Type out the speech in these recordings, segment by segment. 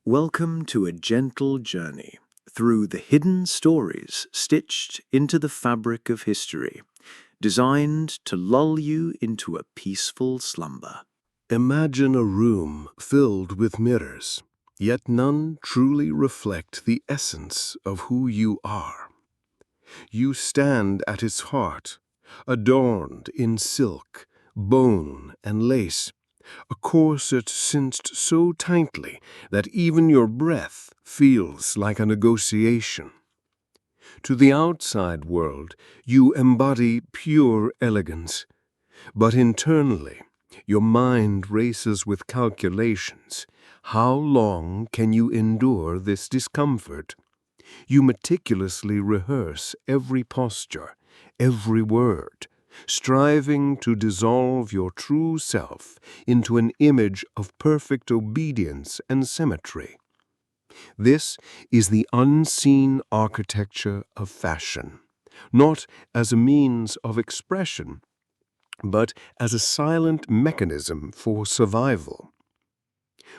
Welcome to a gentle journey through the hidden stories stitched into the fabric of history, designed to lull you into a peaceful slumber. Imagine a room filled with mirrors, yet none truly reflect the essence of who you are. You stand at its heart, adorned in silk, bone, and lace, a corset cinched so tightly that even your breath feels like a negotiation. To the outside world, you embody pure elegance, but internally, your mind races with calculations. How long can you endure this discomfort? You meticulously rehearse every posture, every word, striving to dissolve your true self into an image of perfect obedience and symmetry. This is the unseen architecture of fashion, not as a means of expression, but as a silent mechanism for survival.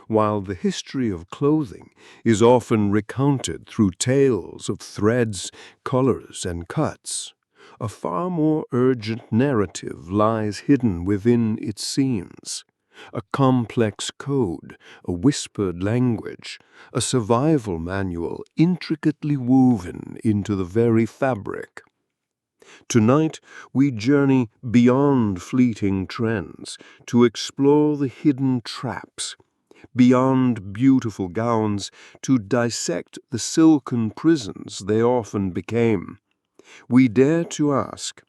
While the history of clothing is often recounted through tales of threads, colors, and cuts, a far more urgent narrative lies hidden within its seams. A complex code, a whispered language, a survival manual intricately woven into the very fabric. Tonight, we journey beyond fleeting trends to explore the hidden traps, beyond beautiful gowns to dissect the silken prisons they often became. We dare to ask,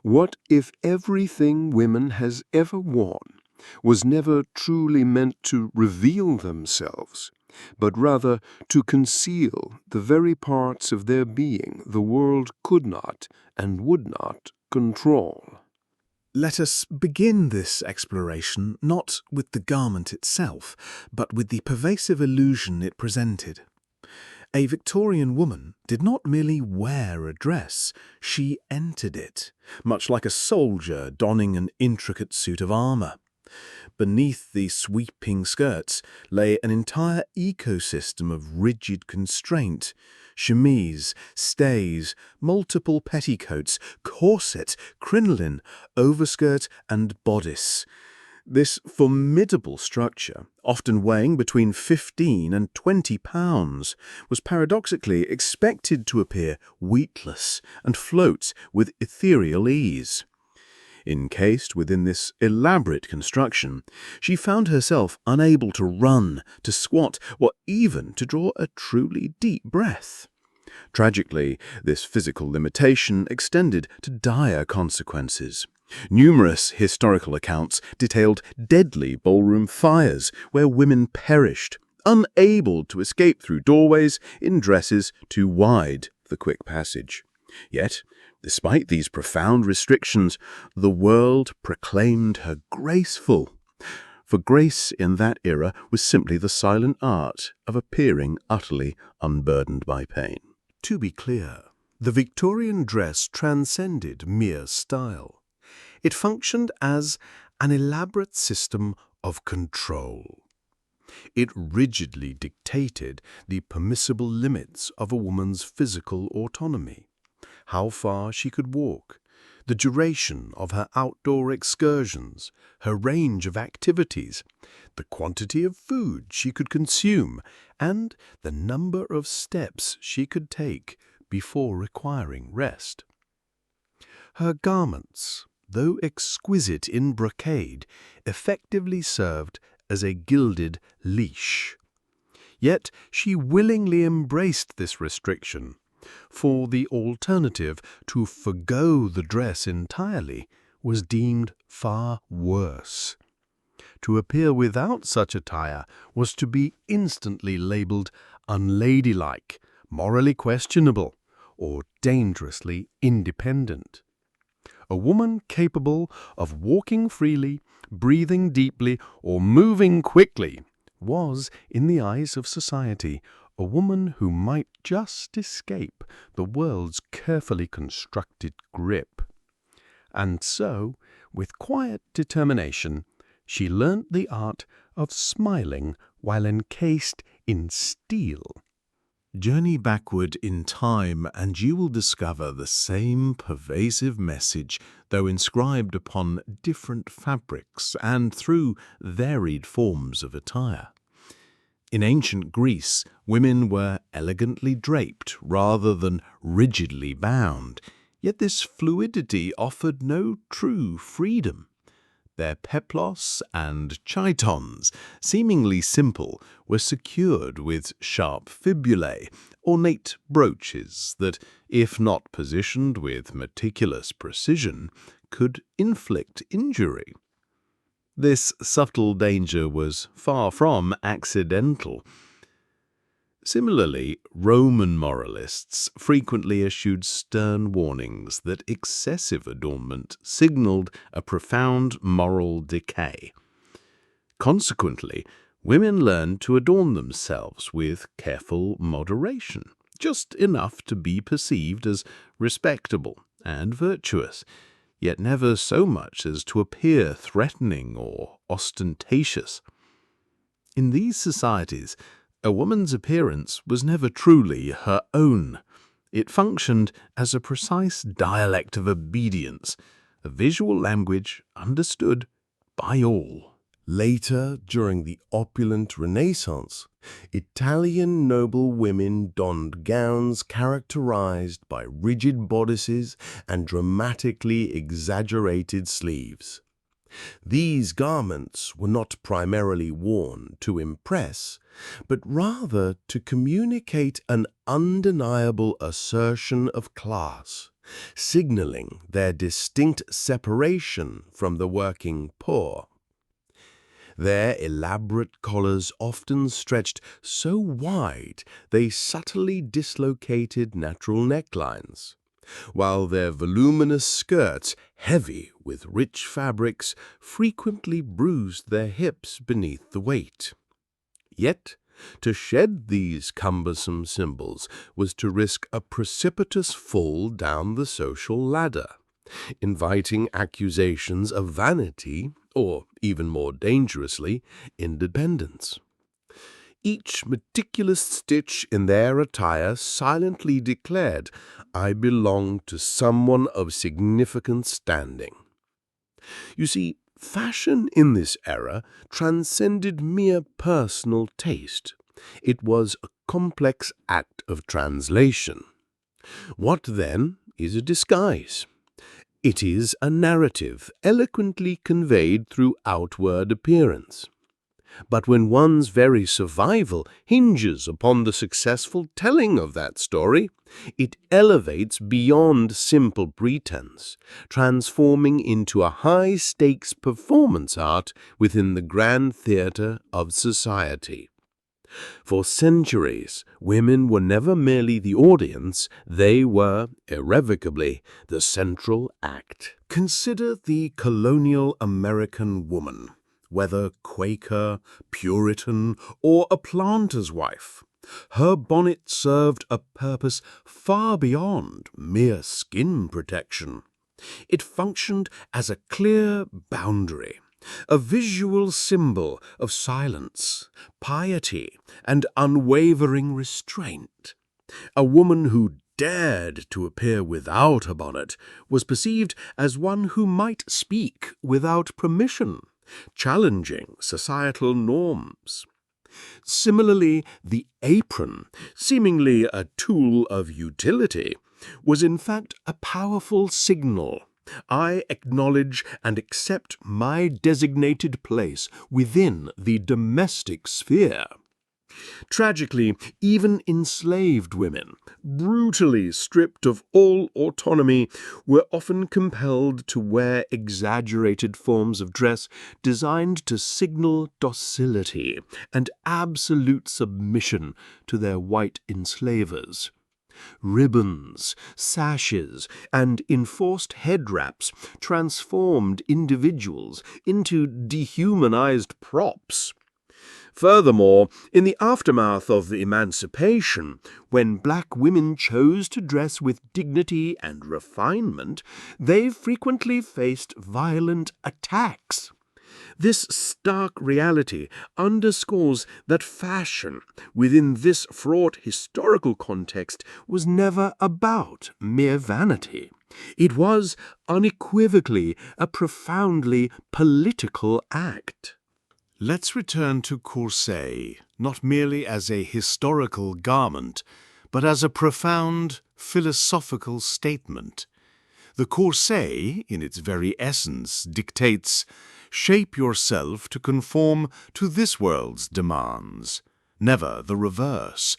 what if everything women has ever worn was never truly meant to reveal themselves, but rather to conceal the very parts of their being the world could not and would not control? Let us begin this exploration not with the garment itself, but with the pervasive illusion it presented. A Victorian woman did not merely wear a dress, she entered it, much like a soldier donning an intricate suit of armour. Beneath the sweeping skirts lay an entire ecosystem of rigid constraint: chemise, stays, multiple petticoats, corset, crinoline, overskirt, and bodice. This formidable structure, often weighing between 15 and 20 pounds, was paradoxically expected to appear weightless and float with ethereal ease. Encased within this elaborate construction, she found herself unable to run, to squat, or even to draw a truly deep breath. Tragically, this physical limitation extended to dire consequences. Numerous historical accounts detailed deadly ballroom fires where women perished, unable to escape through doorways in dresses too wide for quick passage. Yet, despite these profound restrictions, the world proclaimed her graceful. For grace in that era was simply the silent art of appearing utterly unburdened by pain. To be clear, the Victorian dress transcended mere style. It functioned as an elaborate system of control. It rigidly dictated the permissible limits of a woman's physical autonomy, how far she could walk, the duration of her outdoor excursions, her range of activities, the quantity of food she could consume, and the number of steps she could take before requiring rest. Her garments, though exquisite in brocade, effectively served as a gilded leash. Yet she willingly embraced this restriction, for the alternative, to forgo the dress entirely, was deemed far worse. To appear without such attire was to be instantly labelled unladylike, morally questionable, or dangerously independent. A woman capable of walking freely, breathing deeply, or moving quickly was, in the eyes of society, a woman who might just escape the world's carefully constructed grip. And so, with quiet determination, she learnt the art of smiling while encased in steel. Journey backward in time and you will discover the same pervasive message, though inscribed upon different fabrics and through varied forms of attire. In ancient Greece, women were elegantly draped rather than rigidly bound, yet this fluidity offered no true freedom. Their peplos and chitons, seemingly simple, were secured with sharp fibulae, ornate brooches that, if not positioned with meticulous precision, could inflict injury. This subtle danger was far from accidental. Similarly, Roman moralists frequently issued stern warnings that excessive adornment signaled a profound moral decay. Consequently, women learned to adorn themselves with careful moderation, just enough to be perceived as respectable and virtuous, yet never so much as to appear threatening or ostentatious. In these societies, a woman's appearance was never truly her own. It functioned as a precise dialect of obedience, a visual language understood by all. Later, during the opulent Renaissance, Italian noble women donned gowns characterized by rigid bodices and dramatically exaggerated sleeves. These garments were not primarily worn to impress, but rather to communicate an undeniable assertion of class, signaling their distinct separation from the working poor. Their elaborate collars often stretched so wide they subtly dislocated natural necklines, while their voluminous skirts, heavy with rich fabrics, frequently bruised their hips beneath the weight. Yet, to shed these cumbersome symbols was to risk a precipitous fall down the social ladder, inviting accusations of vanity or, even more dangerously, independence. Each meticulous stitch in their attire silently declared, "I belong to someone of significant standing." You see, fashion in this era transcended mere personal taste. It was a complex act of translation. What, then, is a disguise? It is a narrative eloquently conveyed through outward appearance. But when one's very survival hinges upon the successful telling of that story, it elevates beyond simple pretense, transforming into a high-stakes performance art within the grand theatre of society. For centuries, women were never merely the audience, they were, irrevocably, the central act. Consider the colonial American woman, whether Quaker, Puritan, or a planter's wife. Her bonnet served a purpose far beyond mere skin protection. It functioned as a clear boundary, a visual symbol of silence, piety, and unwavering restraint. A woman who dared to appear without a bonnet was perceived as one who might speak without permission, challenging societal norms. Similarly, the apron, seemingly a tool of utility, was in fact a powerful signal. I acknowledge and accept my designated place within the domestic sphere. Tragically, even enslaved women, brutally stripped of all autonomy, were often compelled to wear exaggerated forms of dress designed to signal docility and absolute submission to their white enslavers. Ribbons, sashes, and enforced head wraps transformed individuals into dehumanized props. Furthermore, in the aftermath of emancipation, when black women chose to dress with dignity and refinement, they frequently faced violent attacks. This stark reality underscores that fashion, within this fraught historical context, was never about mere vanity. It was unequivocally a profoundly political act. Let's return to corset, not merely as a historical garment, but as a profound philosophical statement. The corset, in its very essence, dictates, shape yourself to conform to this world's demands, never the reverse.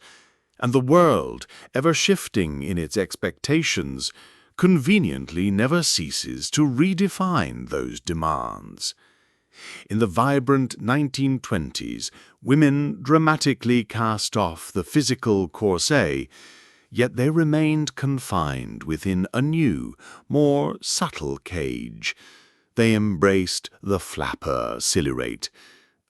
And the world, ever shifting in its expectations, conveniently never ceases to redefine those demands. In the vibrant 1920s, women dramatically cast off the physical corset, yet they remained confined within a new, more subtle cage. They embraced the flapper silhouette,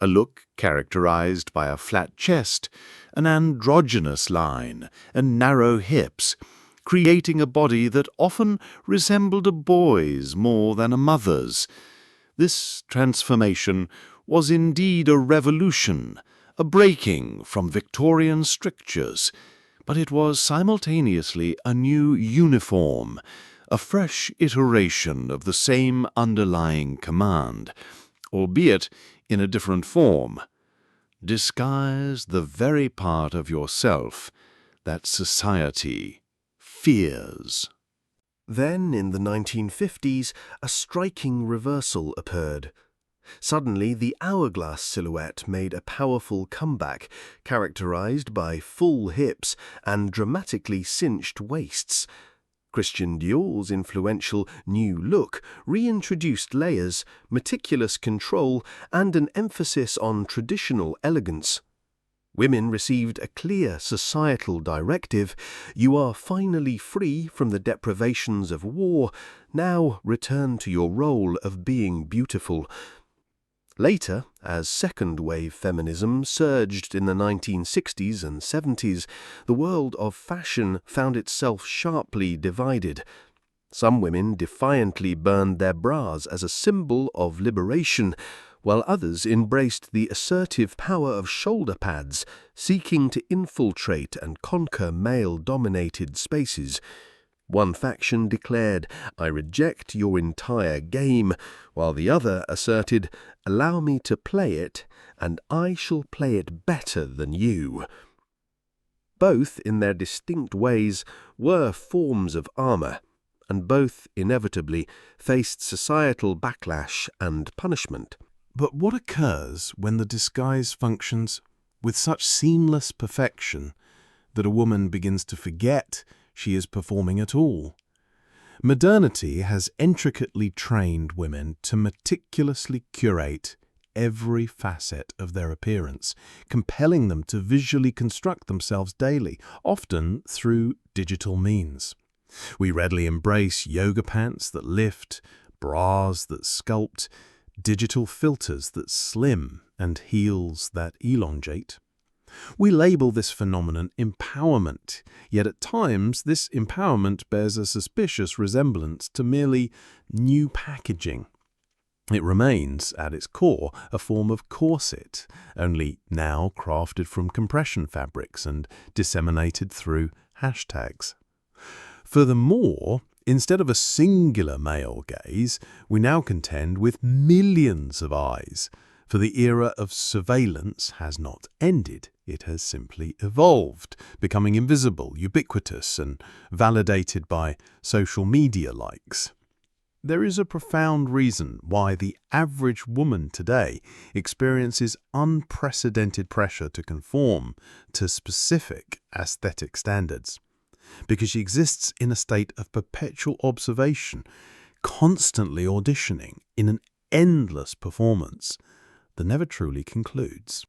a look characterized by a flat chest, an androgynous line, and narrow hips, creating a body that often resembled a boy's more than a mother's. This transformation was indeed a revolution, a breaking from Victorian strictures, but it was simultaneously a new uniform, a fresh iteration of the same underlying command, albeit in a different form. Disguise the very part of yourself that society fears. Then, in the 1950s, a striking reversal occurred. Suddenly, the hourglass silhouette made a powerful comeback, characterized by full hips and dramatically cinched waists. Christian Dior's influential new look reintroduced layers, meticulous control, and an emphasis on traditional elegance. Women received a clear societal directive: you are finally free from the deprivations of war, now return to your role of being beautiful. Later, as second-wave feminism surged in the 1960s and 70s, the world of fashion found itself sharply divided. Some women defiantly burned their bras as a symbol of liberation, while others embraced the assertive power of shoulder pads, seeking to infiltrate and conquer male-dominated spaces. One faction declared, "I reject your entire game," while the other asserted, "Allow me to play it, and I shall play it better than you." Both, in their distinct ways, were forms of armor, and both inevitably faced societal backlash and punishment. But what occurs when the disguise functions with such seamless perfection that a woman begins to forget she is performing at all? Modernity has intricately trained women to meticulously curate every facet of their appearance, compelling them to visually construct themselves daily, often through digital means. We readily embrace yoga pants that lift, bras that sculpt, digital filters that slim, and heels that elongate. We label this phenomenon empowerment, yet at times this empowerment bears a suspicious resemblance to merely new packaging. It remains, at its core, a form of corset, only now crafted from compression fabrics and disseminated through hashtags. Furthermore, instead of a singular male gaze, we now contend with millions of eyes, for the era of surveillance has not ended. It has simply evolved, becoming invisible, ubiquitous, and validated by social media likes. There is a profound reason why the average woman today experiences unprecedented pressure to conform to specific aesthetic standards, because she exists in a state of perpetual observation, constantly auditioning in an endless performance that never truly concludes.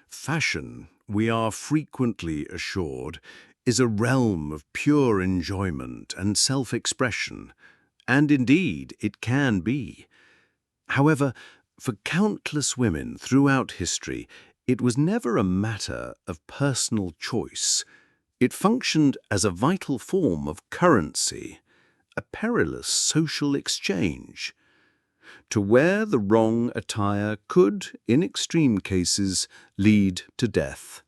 Fashion, we are frequently assured, is a realm of pure enjoyment and self-expression, and indeed it can be. However, for countless women throughout history, it was never a matter of personal choice. It functioned as a vital form of currency, a perilous social exchange. To wear the wrong attire could, in extreme cases, lead to death.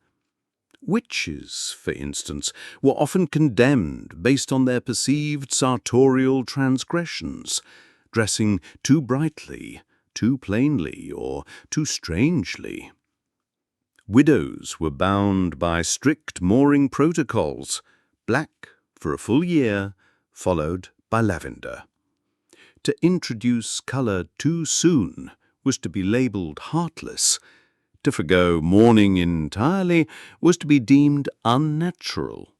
Witches, for instance, were often condemned based on their perceived sartorial transgressions, dressing too brightly, too plainly, or too strangely. Widows were bound by strict mourning protocols, black for a full year, followed by lavender. To introduce colour too soon was to be labelled heartless. To forgo mourning entirely was to be deemed unnatural.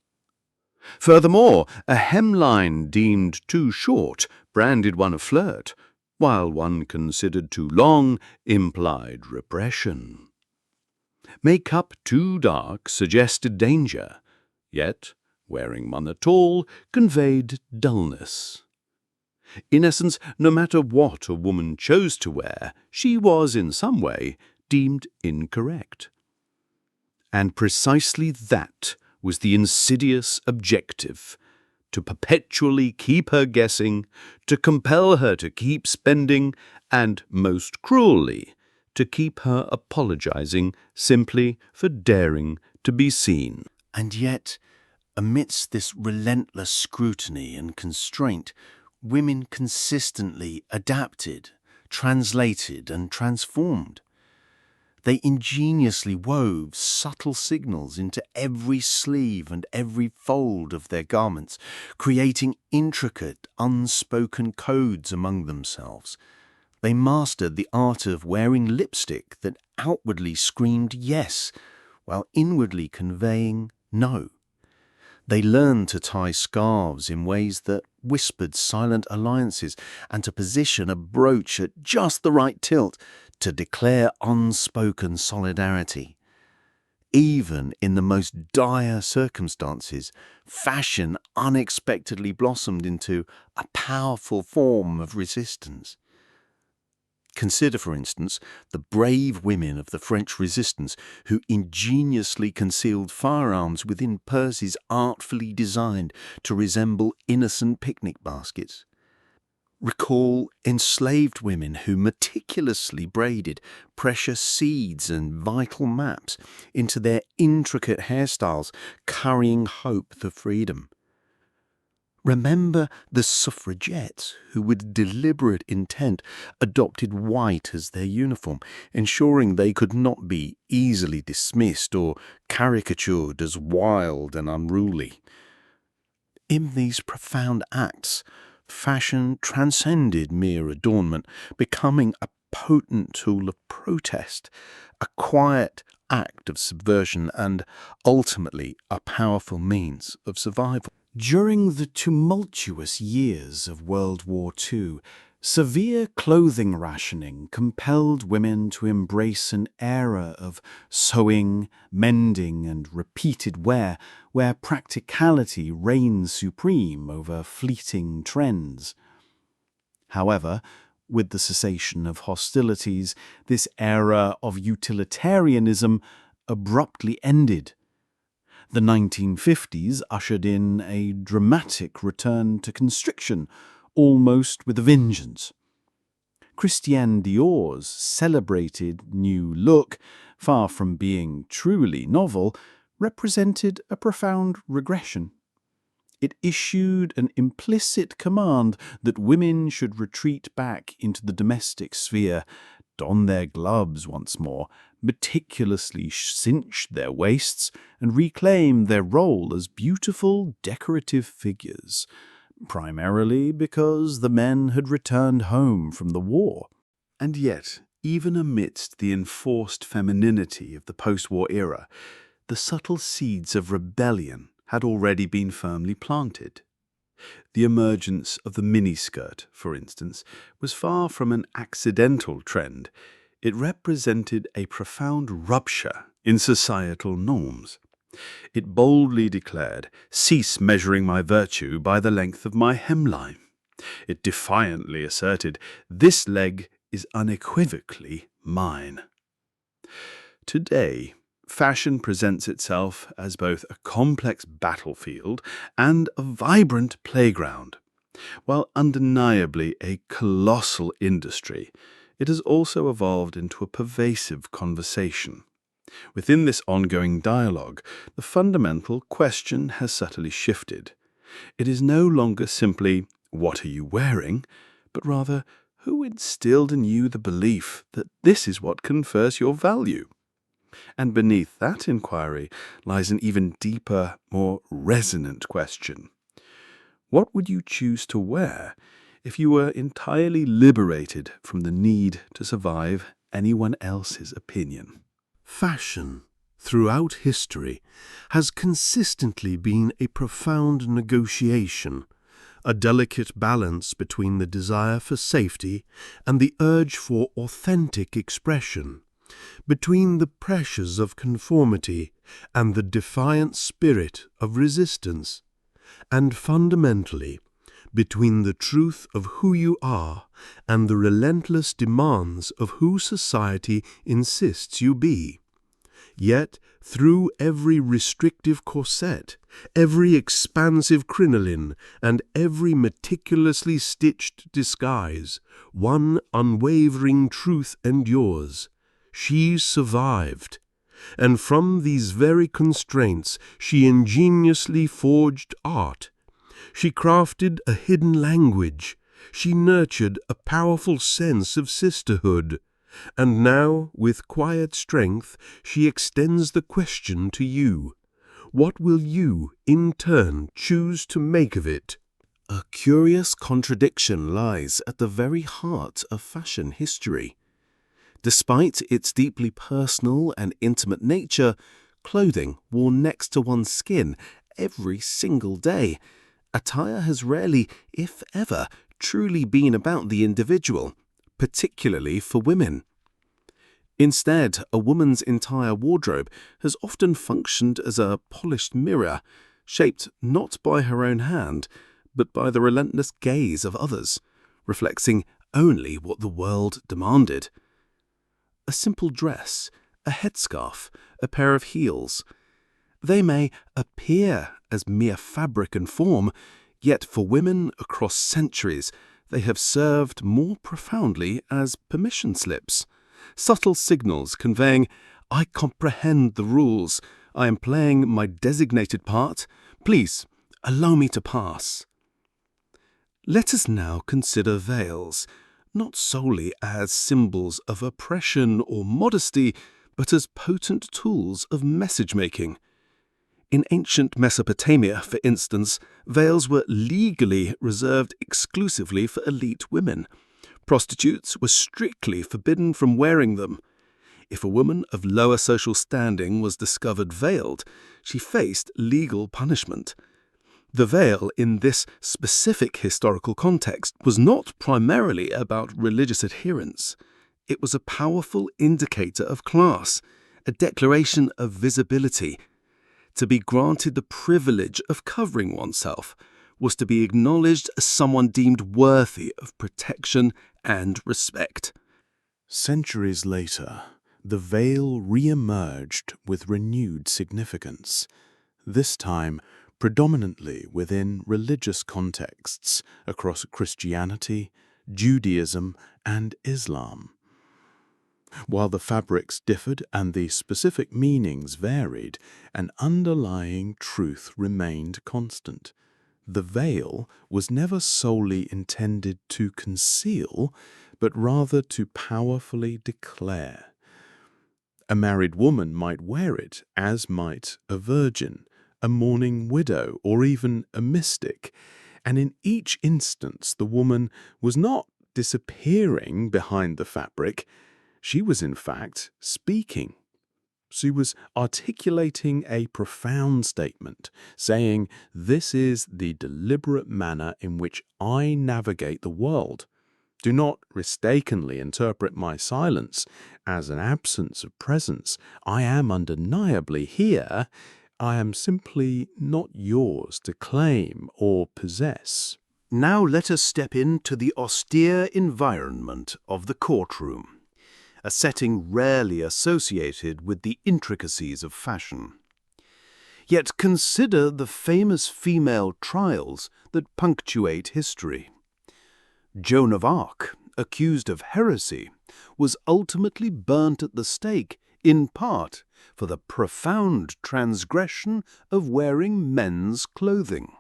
Furthermore, a hemline deemed too short branded one a flirt, while one considered too long implied repression. Makeup too dark suggested danger, yet wearing one at all conveyed dullness. In essence, no matter what a woman chose to wear, she was in some way deemed incorrect. And precisely that was the insidious objective: to perpetually keep her guessing, to compel her to keep spending, and, most cruelly, to keep her apologizing simply for daring to be seen. And yet, amidst this relentless scrutiny and constraint, women consistently adapted, translated, and transformed. They ingeniously wove subtle signals into every sleeve and every fold of their garments, creating intricate, unspoken codes among themselves. They mastered the art of wearing lipstick that outwardly screamed yes, while inwardly conveying no. They learned to tie scarves in ways that whispered silent alliances, and to position a brooch at just the right tilt to declare unspoken solidarity. Even in the most dire circumstances, fashion unexpectedly blossomed into a powerful form of resistance. Consider, for instance, the brave women of the French Resistance who ingeniously concealed firearms within purses artfully designed to resemble innocent picnic baskets. Recall enslaved women who meticulously braided precious seeds and vital maps into their intricate hairstyles, carrying hope for freedom. Remember the suffragettes who, with deliberate intent, adopted white as their uniform, ensuring they could not be easily dismissed or caricatured as wild and unruly. In these profound acts, fashion transcended mere adornment, becoming a potent tool of protest, a quiet act of subversion, and ultimately a powerful means of survival. During the tumultuous years of World War II, severe clothing rationing compelled women to embrace an era of sewing, mending, and repeated wear, where practicality reigned supreme over fleeting trends. However, with the cessation of hostilities, this era of utilitarianism abruptly ended. The 1950s ushered in a dramatic return to constriction, almost with a vengeance. Christian Dior's celebrated new look, far from being truly novel, represented a profound regression. It issued an implicit command that women should retreat back into the domestic sphere, don their gloves once more, meticulously cinch their waists, and reclaim their role as beautiful, decorative figures, primarily because the men had returned home from the war. And yet, even amidst the enforced femininity of the post-war era, the subtle seeds of rebellion had already been firmly planted. The emergence of the miniskirt, for instance, was far from an accidental trend. It represented a profound rupture in societal norms. It boldly declared, "Cease measuring my virtue by the length of my hemline." It defiantly asserted, "This leg is unequivocally mine." Today, fashion presents itself as both a complex battlefield and a vibrant playground. While undeniably a colossal industry, it has also evolved into a pervasive conversation. Within this ongoing dialogue, the fundamental question has subtly shifted. It is no longer simply, "What are you wearing?" but rather, "Who instilled in you the belief that this is what confers your value?" And beneath that inquiry lies an even deeper, more resonant question. What would you choose to wear if you were entirely liberated from the need to survive anyone else's opinion? Fashion, throughout history, has consistently been a profound negotiation, a delicate balance between the desire for safety and the urge for authentic expression, between the pressures of conformity and the defiant spirit of resistance, and fundamentally, between the truth of who you are and the relentless demands of who society insists you be. Yet, through every restrictive corset, every expansive crinoline, and every meticulously stitched disguise, one unwavering truth endures. She survived. And from these very constraints she ingeniously forged art. She crafted a hidden language. She nurtured a powerful sense of sisterhood. And now, with quiet strength, she extends the question to you. What will you, in turn, choose to make of it? A curious contradiction lies at the very heart of fashion history. Despite its deeply personal and intimate nature, clothing worn next to one's skin every single day, attire has rarely, if ever, truly been about the individual, particularly for women. Instead, a woman's entire wardrobe has often functioned as a polished mirror, shaped not by her own hand, but by the relentless gaze of others, reflecting only what the world demanded. A simple dress, a headscarf, a pair of heels. They may appear as mere fabric and form, yet for women across centuries they have served more profoundly as permission slips, subtle signals conveying, "I comprehend the rules, I am playing my designated part, please allow me to pass." Let us now consider veils, not solely as symbols of oppression or modesty, but as potent tools of message-making. In ancient Mesopotamia, for instance, veils were legally reserved exclusively for elite women. Prostitutes were strictly forbidden from wearing them. If a woman of lower social standing was discovered veiled, she faced legal punishment. The veil in this specific historical context was not primarily about religious adherence. It was a powerful indicator of class, a declaration of visibility. To be granted the privilege of covering oneself was to be acknowledged as someone deemed worthy of protection and respect. Centuries later, the veil re-emerged with renewed significance, this time predominantly within religious contexts across Christianity, Judaism, and Islam. While the fabrics differed and the specific meanings varied, an underlying truth remained constant. The veil was never solely intended to conceal, but rather to powerfully declare. A married woman might wear it, as might a virgin, a mourning widow, or even a mystic, and in each instance the woman was not disappearing behind the fabric. She was in fact speaking. She was articulating a profound statement, saying, "This is the deliberate manner in which I navigate the world. Do not mistakenly interpret my silence as an absence of presence. I am undeniably here. I am simply not yours to claim or possess." Now let us step into the austere environment of the courtroom, a setting rarely associated with the intricacies of fashion. Yet consider the famous female trials that punctuate history. Joan of Arc, accused of heresy, was ultimately burnt at the stake, in part for the profound transgression of wearing men's clothing.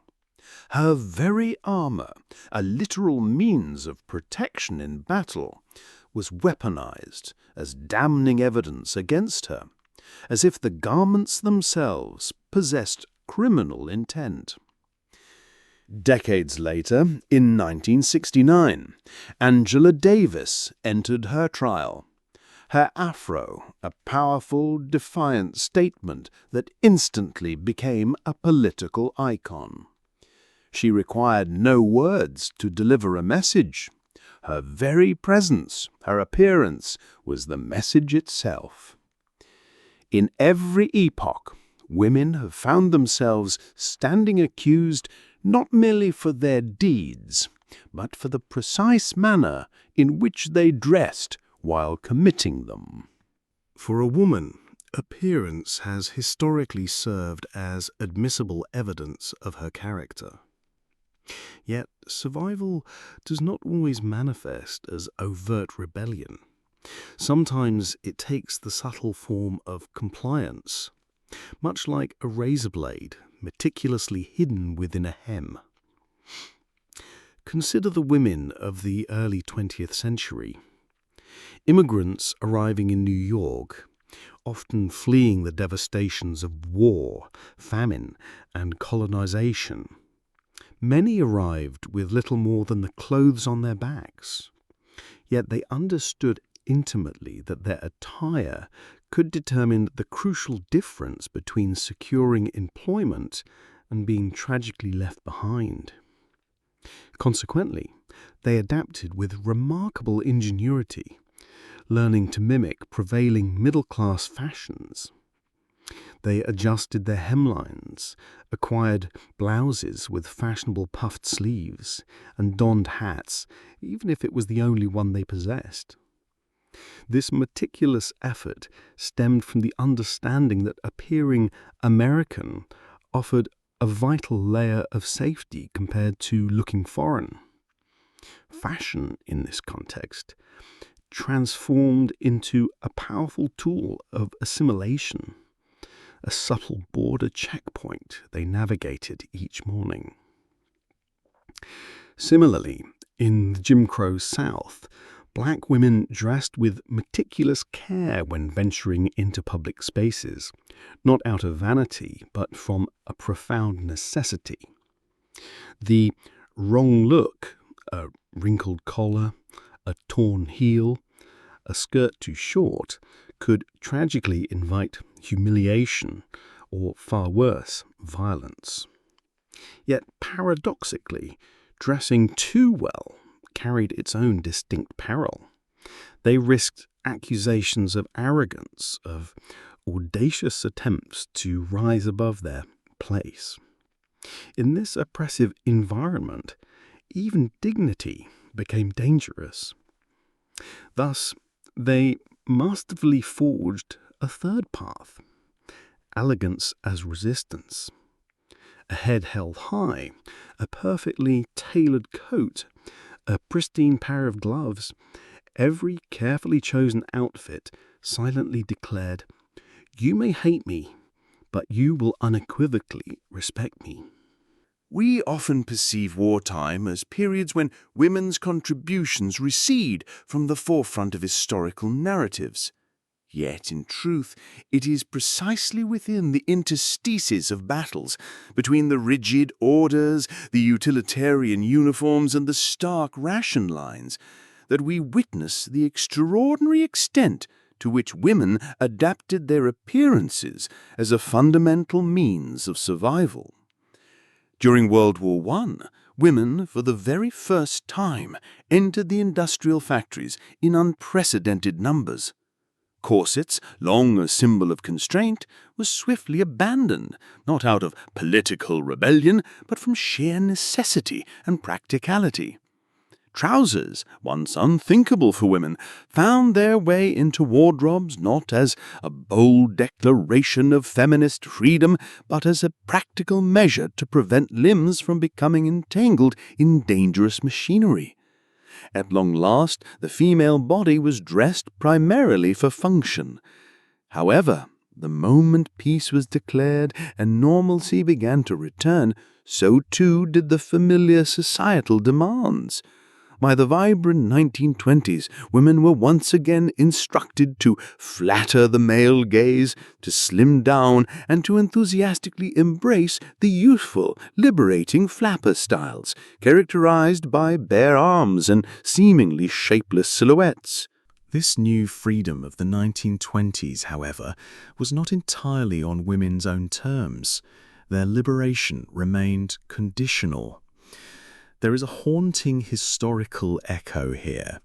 Her very armor, a literal means of protection in battle, was weaponized as damning evidence against her, as if the garments themselves possessed criminal intent. Decades later, in 1969, Angela Davis entered her trial. Her afro, a powerful, defiant statement that instantly became a political icon. She required no words to deliver a message. Her very presence, her appearance, was the message itself. In every epoch, women have found themselves standing accused not merely for their deeds, but for the precise manner in which they dressed while committing them. For a woman, appearance has historically served as admissible evidence of her character. Yet survival does not always manifest as overt rebellion. Sometimes it takes the subtle form of compliance, much like a razor blade meticulously hidden within a hem. Consider the women of the early 20th century. Immigrants arriving in New York, often fleeing the devastations of war, famine, and colonization. Many arrived with little more than the clothes on their backs, yet they understood intimately that their attire could determine the crucial difference between securing employment and being tragically left behind. Consequently, they adapted with remarkable ingenuity, learning to mimic prevailing middle-class fashions. They adjusted their hemlines, acquired blouses with fashionable puffed sleeves, and donned hats, even if it was the only one they possessed. This meticulous effort stemmed from the understanding that appearing American offered a vital layer of safety compared to looking foreign. Fashion, in this context, transformed into a powerful tool of assimilation, a subtle border checkpoint they navigated each morning. Similarly, in the Jim Crow South, black women dressed with meticulous care when venturing into public spaces, not out of vanity, but from a profound necessity. The wrong look, a wrinkled collar, a torn heel, a skirt too short, could tragically invite humiliation or, far worse, violence. Yet paradoxically, dressing too well carried its own distinct peril. They risked accusations of arrogance, of audacious attempts to rise above their place. In this oppressive environment, even dignity became dangerous. Thus, they masterfully forged a third path, elegance as resistance. A head held high, a perfectly tailored coat, a pristine pair of gloves, every carefully chosen outfit silently declared, "You may hate me, but you will unequivocally respect me." We often perceive wartime as periods when women's contributions recede from the forefront of historical narratives. Yet, in truth, it is precisely within the interstices of battles, between the rigid orders, the utilitarian uniforms, and the stark ration lines, that we witness the extraordinary extent to which women adapted their appearances as a fundamental means of survival. During World War I, women, for the very first time, entered the industrial factories in unprecedented numbers. Corsets, long a symbol of constraint, were swiftly abandoned, not out of political rebellion, but from sheer necessity and practicality. Trousers, once unthinkable for women, found their way into wardrobes not as a bold declaration of feminist freedom, but as a practical measure to prevent limbs from becoming entangled in dangerous machinery. At long last, the female body was dressed primarily for function. However, the moment peace was declared and normalcy began to return, so too did the familiar societal demands. By the vibrant 1920s, women were once again instructed to flatter the male gaze, to slim down, and to enthusiastically embrace the youthful, liberating flapper styles, characterized by bare arms and seemingly shapeless silhouettes. This new freedom of the 1920s, however, was not entirely on women's own terms. Their liberation remained conditional. There is a haunting historical echo here.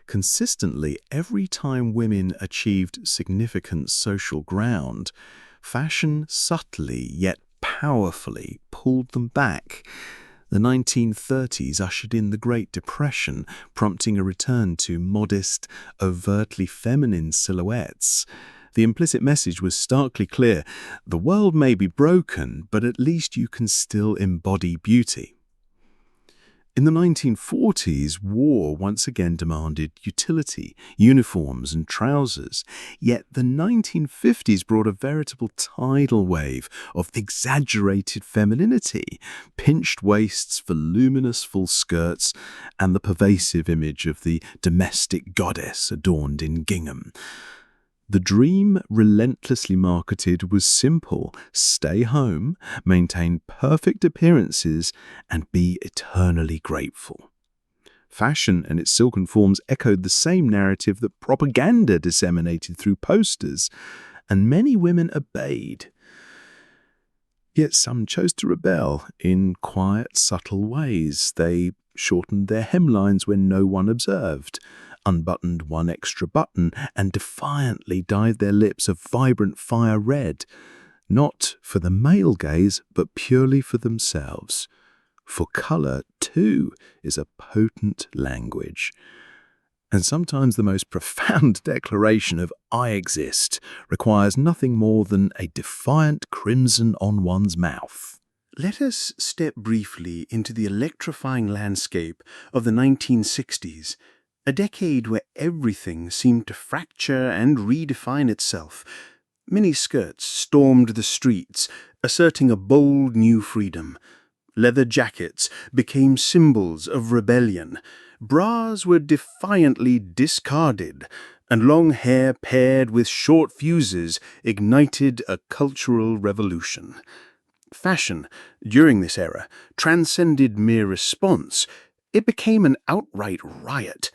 Consistently, every time women achieved significant social ground, fashion subtly yet powerfully pulled them back. The 1930s ushered in the Great Depression, prompting a return to modest, overtly feminine silhouettes. The implicit message was starkly clear: the world may be broken, but at least you can still embody beauty. In the 1940s, war once again demanded utility, uniforms and trousers. Yet the 1950s brought a veritable tidal wave of exaggerated femininity, pinched waists, voluminous full skirts, and the pervasive image of the domestic goddess adorned in gingham. The dream relentlessly marketed was simple: stay home, maintain perfect appearances, and be eternally grateful. Fashion and its silken forms echoed the same narrative that propaganda disseminated through posters, and many women obeyed. Yet some chose to rebel in quiet, subtle ways. They shortened their hemlines when no one observed, unbuttoned one extra button, and defiantly dyed their lips a vibrant fire red, not for the male gaze, but purely for themselves. For colour, too, is a potent language. And sometimes the most profound declaration of "I exist" requires nothing more than a defiant crimson on one's mouth. Let us step briefly into the electrifying landscape of the 1960s, a decade where everything seemed to fracture and redefine itself. Miniskirts stormed the streets, asserting a bold new freedom. Leather jackets became symbols of rebellion. Bras were defiantly discarded, and long hair paired with short fuses ignited a cultural revolution. Fashion, during this era, transcended mere response. It became an outright riot.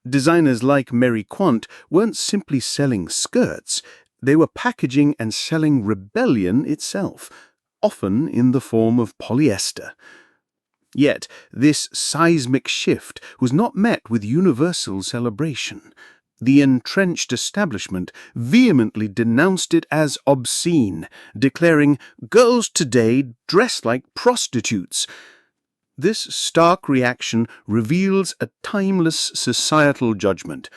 Designers like Mary Quant weren't simply selling skirts, they were packaging and selling rebellion itself, often in the form of polyester. Yet, this seismic shift was not met with universal celebration. The entrenched establishment vehemently denounced it as obscene, declaring, "Girls today dress like prostitutes." This stark reaction reveals a timeless societal judgment.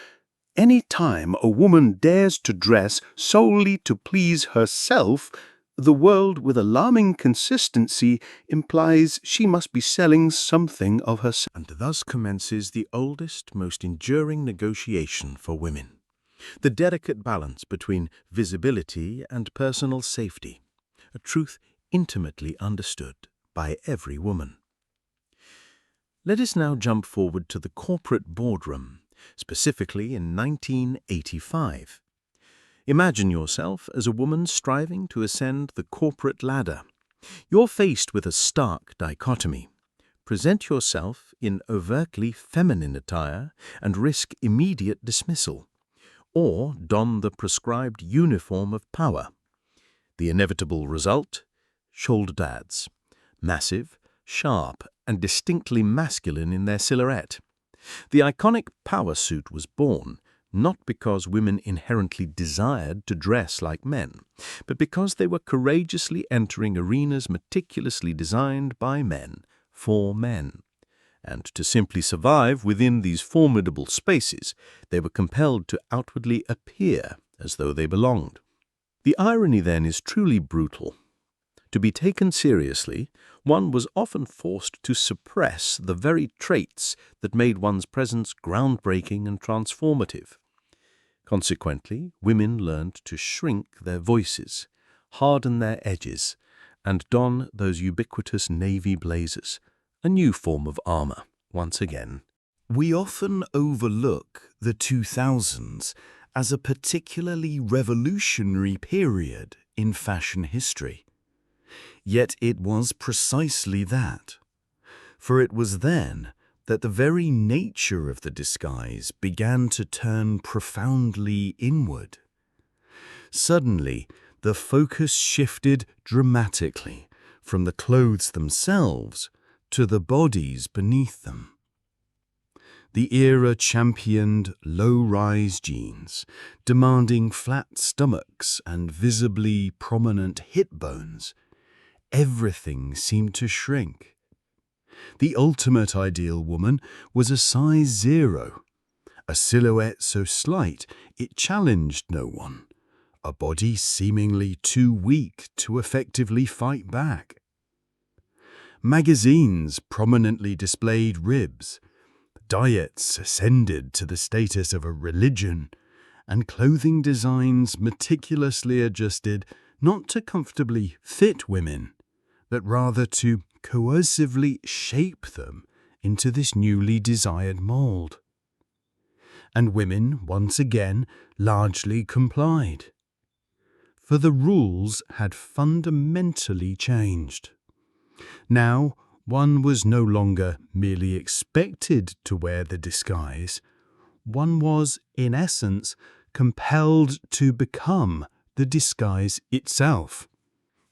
Any time a woman dares to dress solely to please herself, the world with alarming consistency implies she must be selling something of herself. And thus commences the oldest, most enduring negotiation for women: the delicate balance between visibility and personal safety, a truth intimately understood by every woman. Let us now jump forward to the corporate boardroom, specifically in 1985. Imagine yourself as a woman striving to ascend the corporate ladder. You're faced with a stark dichotomy. Present yourself in overtly feminine attire and risk immediate dismissal, or don the prescribed uniform of power. The inevitable result? Shoulder pads, massive, sharp, and distinctly masculine in their silhouette. The iconic power suit was born not because women inherently desired to dress like men, but because they were courageously entering arenas meticulously designed by men for men. and to simply survive within these formidable spaces, they were compelled to outwardly appear as though they belonged. The irony then is truly brutal. To be taken seriously, one was often forced to suppress the very traits that made one's presence groundbreaking and transformative. Consequently, women learned to shrink their voices, harden their edges, and don those ubiquitous navy blazers, a new form of armor, once again. We often overlook the 2000s as a particularly revolutionary period in fashion history. Yet it was precisely that. For it was then that the very nature of the disguise began to turn profoundly inward. Suddenly, the focus shifted dramatically from the clothes themselves to the bodies beneath them. The era championed low-rise jeans, demanding flat stomachs and visibly prominent hip bones. Everything seemed to shrink. The ultimate ideal woman was a size 0, a silhouette so slight it challenged no one, a body seemingly too weak to effectively fight back. Magazines prominently displayed ribs, diets ascended to the status of a religion, and clothing designs meticulously adjusted not to comfortably fit women, but rather to coercively shape them into this newly desired mold. And women, once again, largely complied. For the rules had fundamentally changed. Now, one was no longer merely expected to wear the disguise. One was, in essence, compelled to become the disguise itself.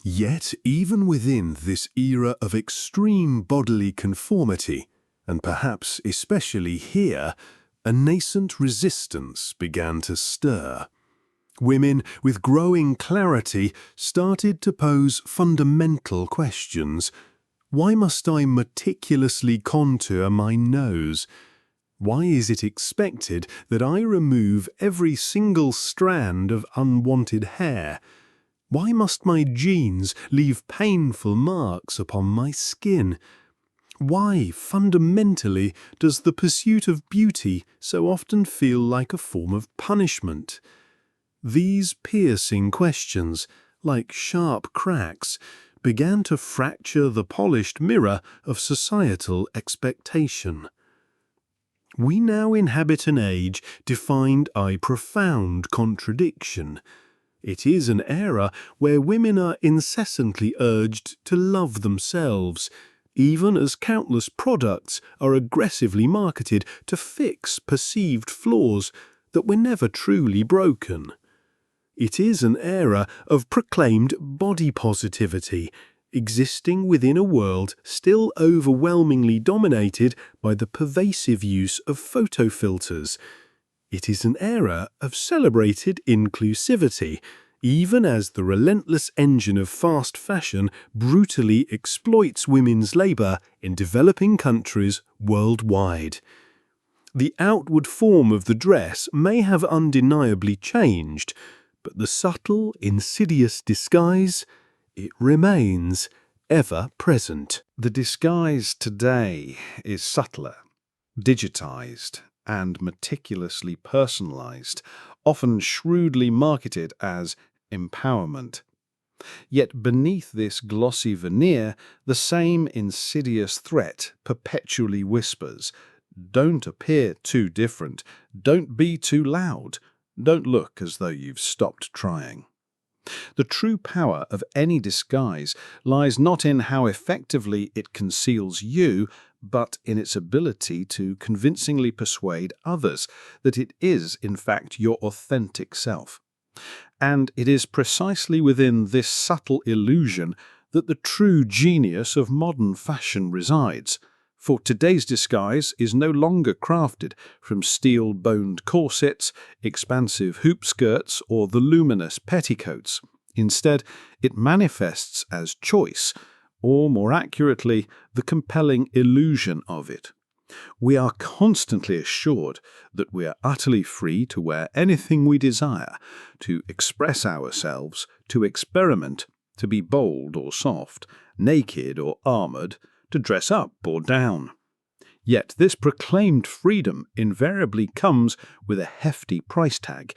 Yet, even within this era of extreme bodily conformity, and perhaps especially here, a nascent resistance began to stir. Women, with growing clarity, started to pose fundamental questions. Why must I meticulously contour my nose? Why is it expected that I remove every single strand of unwanted hair? Why must my jeans leave painful marks upon my skin? Why, fundamentally, does the pursuit of beauty so often feel like a form of punishment? These piercing questions, like sharp cracks, began to fracture the polished mirror of societal expectation. We now inhabit an age defined by profound contradiction. It is an era where women are incessantly urged to love themselves, even as countless products are aggressively marketed to fix perceived flaws that were never truly broken. It is an era of proclaimed body positivity, existing within a world still overwhelmingly dominated by the pervasive use of photo filters. It is an era of celebrated inclusivity, even as the relentless engine of fast fashion brutally exploits women's labor in developing countries worldwide. The outward form of the dress may have undeniably changed, but the subtle, insidious disguise, it remains ever present. The disguise today is subtler, digitized, and meticulously personalized, often shrewdly marketed as empowerment. Yet beneath this glossy veneer, the same insidious threat perpetually whispers, don't appear too different, don't be too loud, don't look as though you've stopped trying. The true power of any disguise lies not in how effectively it conceals you, but in its ability to convincingly persuade others that it is, in fact, your authentic self. And it is precisely within this subtle illusion that the true genius of modern fashion resides. For today's disguise is no longer crafted from steel-boned corsets, expansive hoop skirts, or the luminous petticoats. Instead, it manifests as choice, or more accurately, the compelling illusion of it. We are constantly assured that we are utterly free to wear anything we desire, to express ourselves, to experiment, to be bold or soft, naked or armored, to dress up or down. Yet this proclaimed freedom invariably comes with a hefty price tag,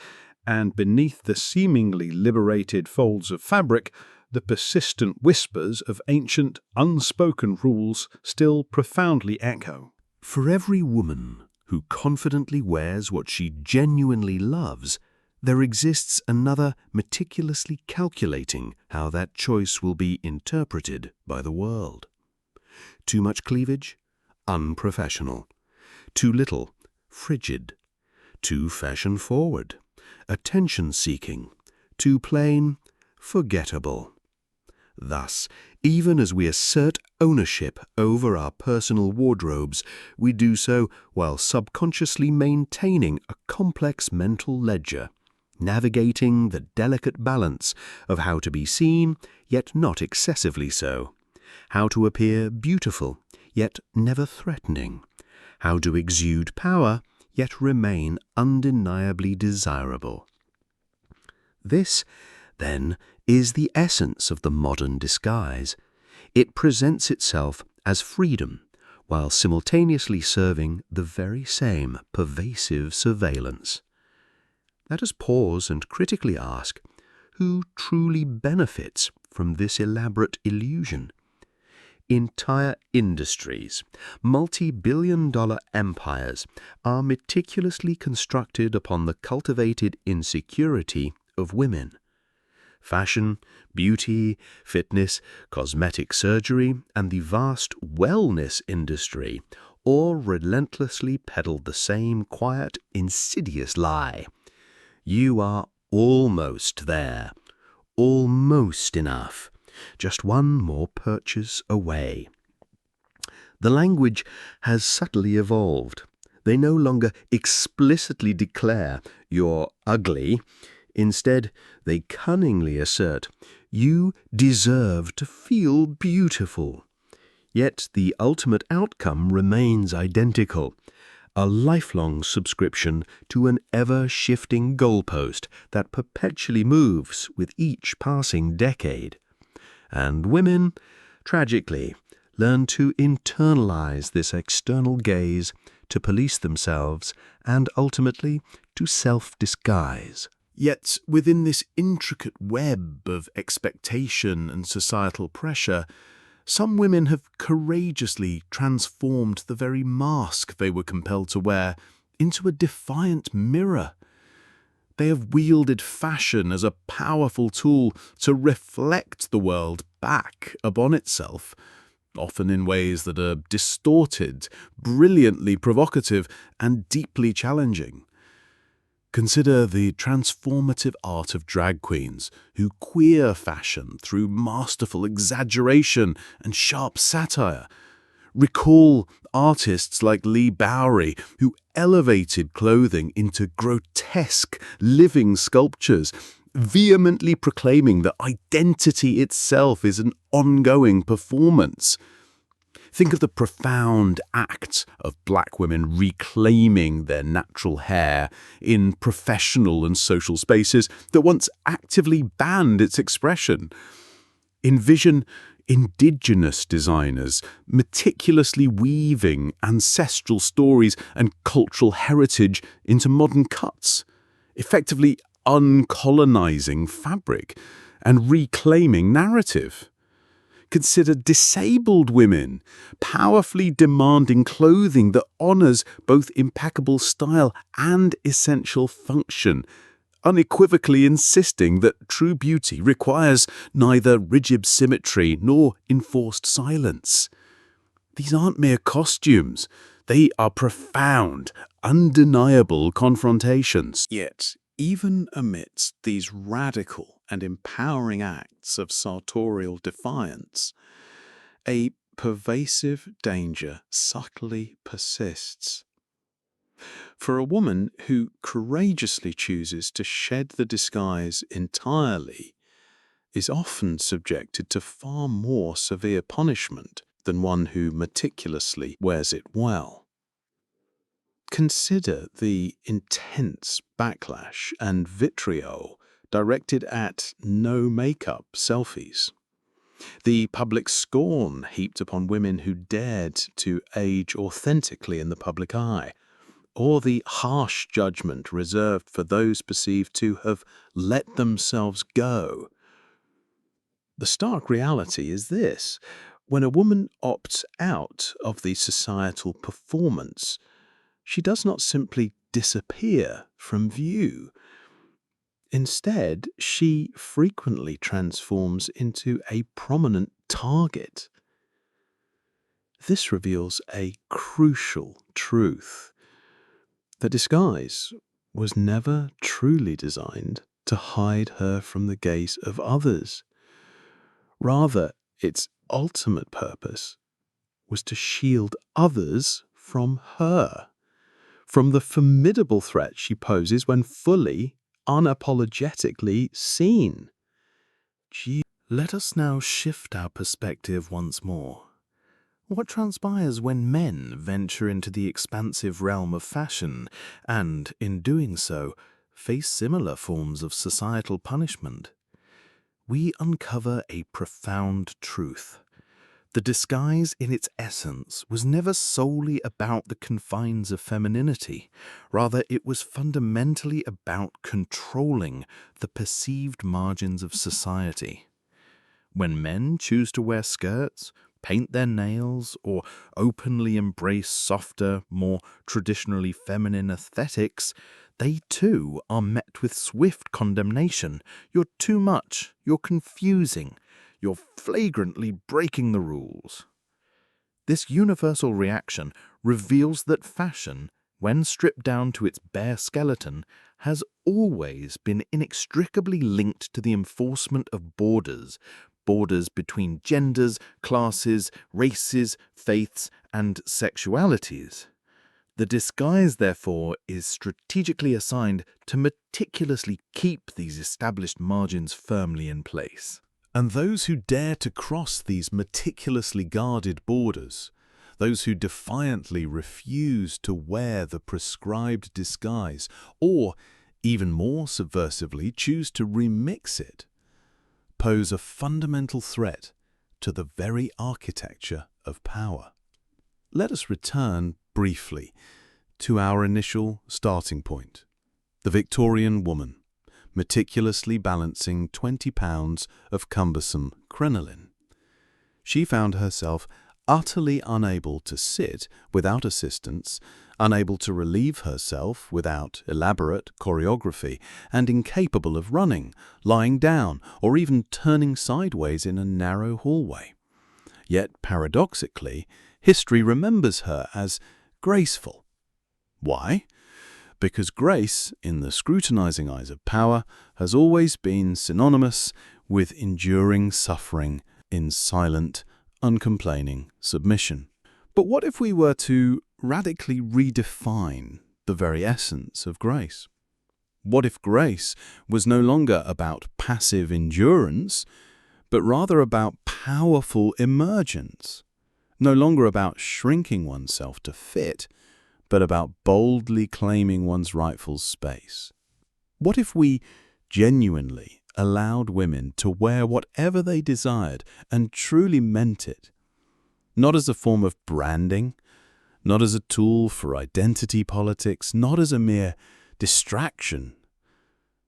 and beneath the seemingly liberated folds of fabric, the persistent whispers of ancient, unspoken rules still profoundly echo. For every woman who confidently wears what she genuinely loves, there exists another meticulously calculating how that choice will be interpreted by the world. Too much cleavage? Unprofessional. Too little? Frigid. Too fashion-forward? Attention-seeking. Too plain? Forgettable. Thus, even as we assert ownership over our personal wardrobes, we do so while subconsciously maintaining a complex mental ledger, navigating the delicate balance of how to be seen, yet not excessively so, how to appear beautiful, yet never threatening, how to exude power, yet remain undeniably desirable. This, then, is the essence of the modern disguise. It presents itself as freedom, while simultaneously serving the very same pervasive surveillance. Let us pause and critically ask, who truly benefits from this elaborate illusion? Entire industries, multi-billion-dollar empires, are meticulously constructed upon the cultivated insecurity of women. Fashion, beauty, fitness, cosmetic surgery, and the vast wellness industry all relentlessly peddle the same quiet, insidious lie. You are almost there, almost enough, just one more purchase away. The language has subtly evolved. They no longer explicitly declare you're ugly. Instead, they cunningly assert, you deserve to feel beautiful. Yet the ultimate outcome remains identical, a lifelong subscription to an ever-shifting goalpost that perpetually moves with each passing decade. And women, tragically, learn to internalize this external gaze, to police themselves, and ultimately to self-disguise. Yet within this intricate web of expectation and societal pressure, some women have courageously transformed the very mask they were compelled to wear into a defiant mirror. They have wielded fashion as a powerful tool to reflect the world back upon itself, often in ways that are distorted, brilliantly provocative, and deeply challenging. Consider the transformative art of drag queens who queer fashion through masterful exaggeration and sharp satire. Recall artists like Lee Bowery who elevated clothing into grotesque living sculptures, vehemently proclaiming that identity itself is an ongoing performance. Think of the profound act of black women reclaiming their natural hair in professional and social spaces that once actively banned its expression. Envision indigenous designers meticulously weaving ancestral stories and cultural heritage into modern cuts, effectively uncolonizing fabric and reclaiming narrative. Consider disabled women, powerfully demanding clothing that honors both impeccable style and essential function, unequivocally insisting that true beauty requires neither rigid symmetry nor enforced silence. These aren't mere costumes. They are profound, undeniable confrontations. Yet, even amidst these radical and empowering acts of sartorial defiance, a pervasive danger subtly persists. For a woman who courageously chooses to shed the disguise entirely is often subjected to far more severe punishment than one who meticulously wears it well. Consider the intense backlash and vitriol directed at no-makeup selfies. The public scorn heaped upon women who dared to age authentically in the public eye, or the harsh judgment reserved for those perceived to have let themselves go. The stark reality is this: when a woman opts out of the societal performance, she does not simply disappear from view. Instead, she frequently transforms into a prominent target. This reveals a crucial truth: that disguise was never truly designed to hide her from the gaze of others. Rather, its ultimate purpose was to shield others from her, from the formidable threat she poses when fully, unapologetically seen. Let us now shift our perspective once more. What transpires when men venture into the expansive realm of fashion and, in doing so, face similar forms of societal punishment? We uncover a profound truth. The disguise in its essence was never solely about the confines of femininity. Rather, it was fundamentally about controlling the perceived margins of society. When men choose to wear skirts, paint their nails, or openly embrace softer, more traditionally feminine aesthetics, they too are met with swift condemnation. You're too much, you're confusing, you're flagrantly breaking the rules. This universal reaction reveals that fashion, when stripped down to its bare skeleton, has always been inextricably linked to the enforcement of borders between genders, classes, races, faiths, and sexualities. The disguise, therefore, is strategically assigned to meticulously keep these established margins firmly in place. And those who dare to cross these meticulously guarded borders, those who defiantly refuse to wear the prescribed disguise, or, even more subversively, choose to remix it, pose a fundamental threat to the very architecture of power. Let us return briefly to our initial starting point: the Victorian woman, meticulously balancing 20 pounds of cumbersome crinoline. She found herself utterly unable to sit without assistance, unable to relieve herself without elaborate choreography, and incapable of running, lying down, or even turning sideways in a narrow hallway. Yet, paradoxically, history remembers her as graceful. Why? Because grace, in the scrutinizing eyes of power, has always been synonymous with enduring suffering in silent, uncomplaining submission. But what if we were to radically redefine the very essence of grace? What if grace was no longer about passive endurance, but rather about powerful emergence? No longer about shrinking oneself to fit, but about boldly claiming one's rightful space? What if we genuinely allowed women to wear whatever they desired and truly meant it? Not as a form of branding, not as a tool for identity politics, not as a mere distraction,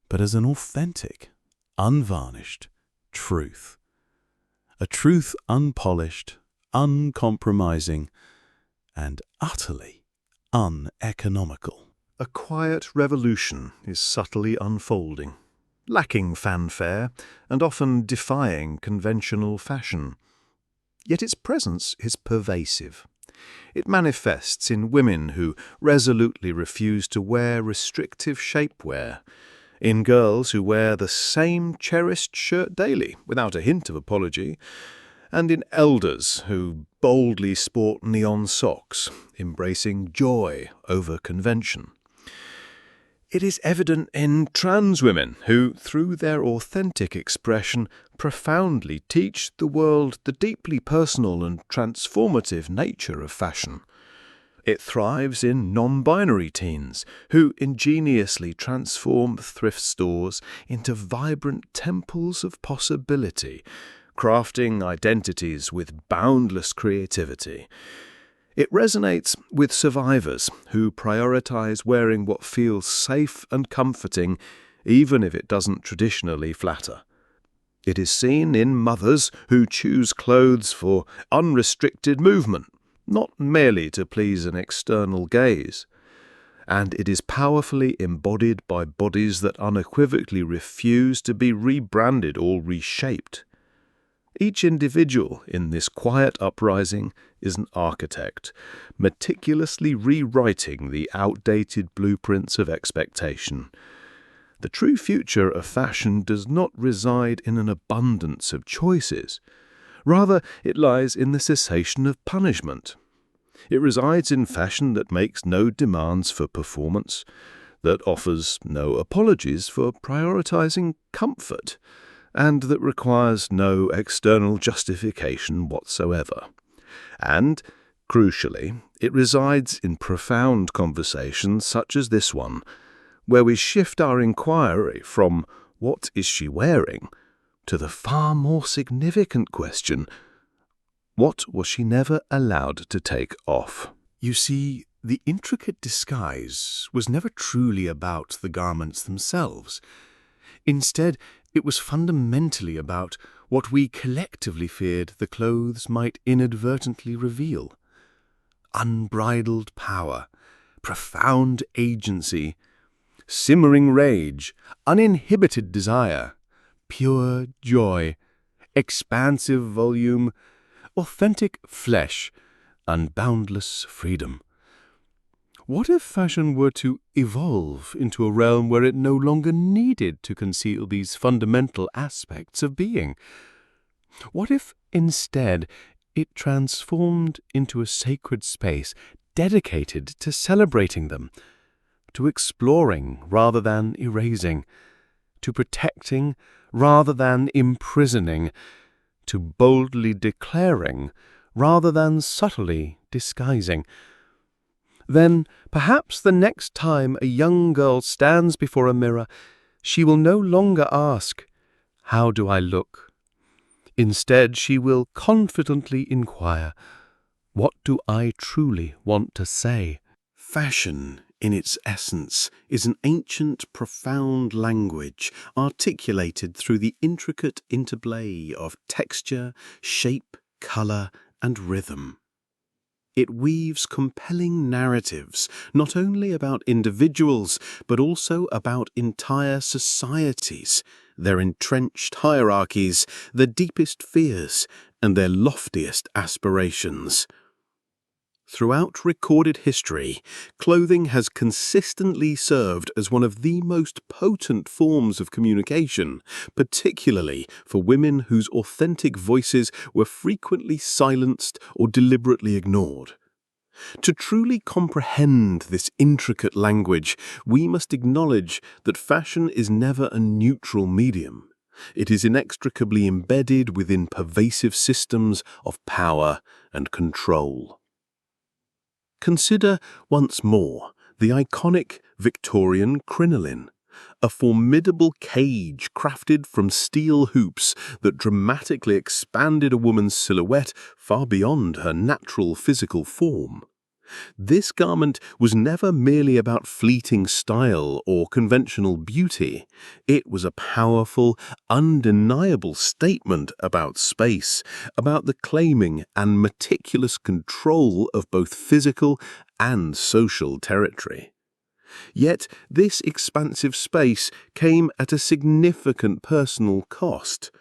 but as an authentic, unvarnished truth. A truth unpolished, uncompromising, and utterly uneconomical. A quiet revolution is subtly unfolding, lacking fanfare and often defying conventional fashion. Yet its presence is pervasive. It manifests in women who resolutely refuse to wear restrictive shapewear, in girls who wear the same cherished shirt daily without a hint of apology, and in elders who boldly sport neon socks, embracing joy over convention. It is evident in trans women who, through their authentic expression, profoundly teach the world the deeply personal and transformative nature of fashion. It thrives in non-binary teens who ingeniously transform thrift stores into vibrant temples of possibility, crafting identities with boundless creativity. It resonates with survivors who prioritize wearing what feels safe and comforting, even if it doesn't traditionally flatter. It is seen in mothers who choose clothes for unrestricted movement, not merely to please an external gaze. And it is powerfully embodied by bodies that unequivocally refuse to be rebranded or reshaped. Each individual in this quiet uprising is an architect, meticulously rewriting the outdated blueprints of expectation. The true future of fashion does not reside in an abundance of choices. Rather, it lies in the cessation of punishment. It resides in fashion that makes no demands for performance, that offers no apologies for prioritizing comfort, and that requires no external justification whatsoever. And, crucially, it resides in profound conversations such as this one, where we shift our inquiry from "what is she wearing?" to the far more significant question, what was she never allowed to take off? You see, the intricate disguise was never truly about the garments themselves. Instead, it was fundamentally about what we collectively feared the clothes might inadvertently reveal. Unbridled power, profound agency, simmering rage, uninhibited desire, pure joy, expansive volume, authentic flesh, and boundless freedom. What if fashion were to evolve into a realm where it no longer needed to conceal these fundamental aspects of being? What if, instead, it transformed into a sacred space dedicated to celebrating them, to exploring rather than erasing, to protecting rather than imprisoning, to boldly declaring rather than subtly disguising? Then, perhaps the next time a young girl stands before a mirror, she will no longer ask, "How do I look?" Instead, she will confidently inquire, "What do I truly want to say?" Fashion, in its essence, is an ancient, profound language articulated through the intricate interplay of texture, shape, colour, and rhythm. It weaves compelling narratives, not only about individuals, but also about entire societies, their entrenched hierarchies, their deepest fears, and their loftiest aspirations. Throughout recorded history, clothing has consistently served as one of the most potent forms of communication, particularly for women whose authentic voices were frequently silenced or deliberately ignored. To truly comprehend this intricate language, we must acknowledge that fashion is never a neutral medium. It is inextricably embedded within pervasive systems of power and control. Consider once more the iconic Victorian crinoline, a formidable cage crafted from steel hoops that dramatically expanded a woman's silhouette far beyond her natural physical form. This garment was never merely about fleeting style or conventional beauty. It was a powerful, undeniable statement about space, about the claiming and meticulous control of both physical and social territory. Yet this expansive space came at a significant personal cost.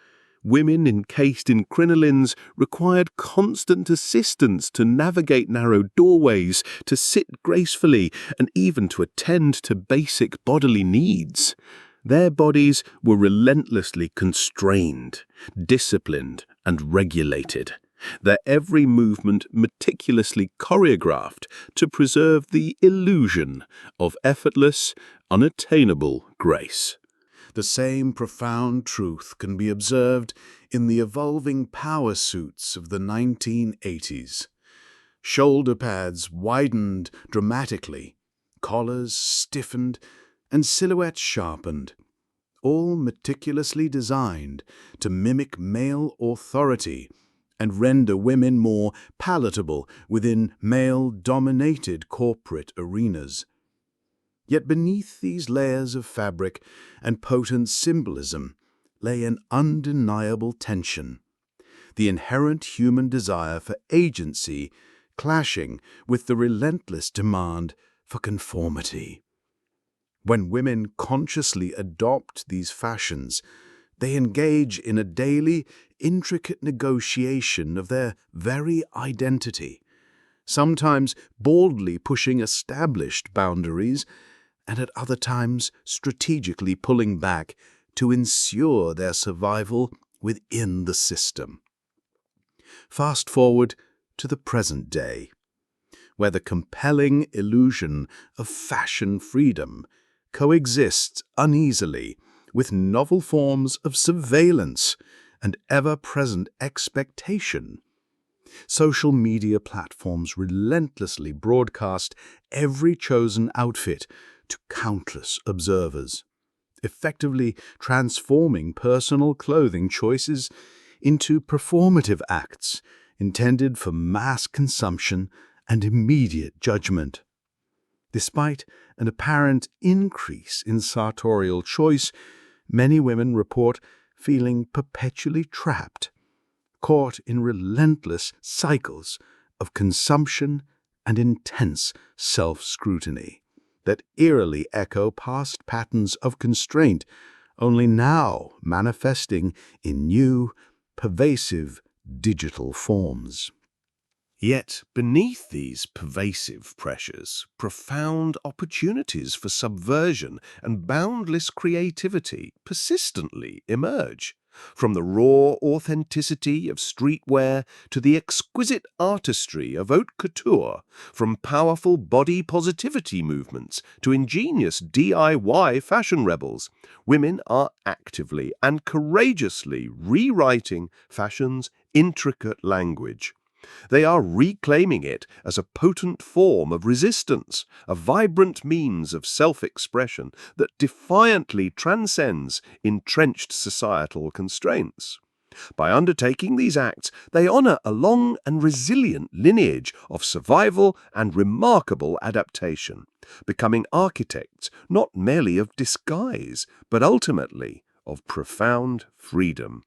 Women encased in crinolines required constant assistance to navigate narrow doorways, to sit gracefully, and even to attend to basic bodily needs. Their bodies were relentlessly constrained, disciplined, and regulated, their every movement meticulously choreographed to preserve the illusion of effortless, unattainable grace. The same profound truth can be observed in the evolving power suits of the 1980s. Shoulder pads widened dramatically, collars stiffened, and silhouettes sharpened, all meticulously designed to mimic male authority and render women more palatable within male-dominated corporate arenas. Yet beneath these layers of fabric and potent symbolism lay an undeniable tension, the inherent human desire for agency clashing with the relentless demand for conformity. When women consciously adopt these fashions, they engage in a daily, intricate negotiation of their very identity, sometimes boldly pushing established boundaries, and at other times strategically pulling back to ensure their survival within the system. Fast forward to the present day, where the compelling illusion of fashion freedom coexists uneasily with novel forms of surveillance and ever-present expectation. Social media platforms relentlessly broadcast every chosen outfit to countless observers, effectively transforming personal clothing choices into performative acts intended for mass consumption and immediate judgment. Despite an apparent increase in sartorial choice, many women report feeling perpetually trapped, caught in relentless cycles of consumption and intense self-scrutiny that eerily echo past patterns of constraint, only now manifesting in new, pervasive digital forms. Yet beneath these pervasive pressures, profound opportunities for subversion and boundless creativity persistently emerge. From the raw authenticity of streetwear to the exquisite artistry of haute couture, from powerful body positivity movements to ingenious DIY fashion rebels, women are actively and courageously rewriting fashion's intricate language. They are reclaiming it as a potent form of resistance, a vibrant means of self-expression that defiantly transcends entrenched societal constraints. By undertaking these acts, they honor a long and resilient lineage of survival and remarkable adaptation, becoming architects not merely of disguise, but ultimately of profound freedom.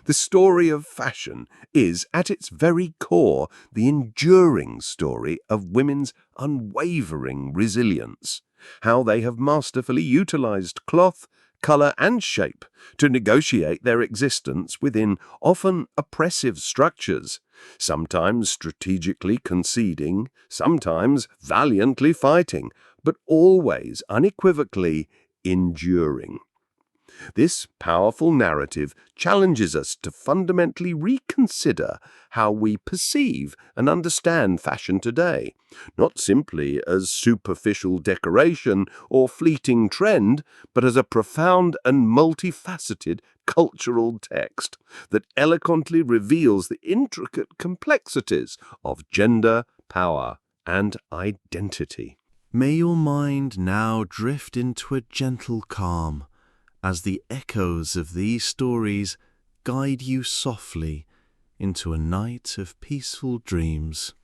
The story of fashion is, at its very core, the enduring story of women's unwavering resilience, how they have masterfully utilized cloth, color, and shape to negotiate their existence within often oppressive structures, sometimes strategically conceding, sometimes valiantly fighting, but always unequivocally enduring. This powerful narrative challenges us to fundamentally reconsider how we perceive and understand fashion today, not simply as superficial decoration or fleeting trend, but as a profound and multifaceted cultural text that eloquently reveals the intricate complexities of gender, power, and identity. May your mind now drift into a gentle calm, as the echoes of these stories guide you softly into a night of peaceful dreams.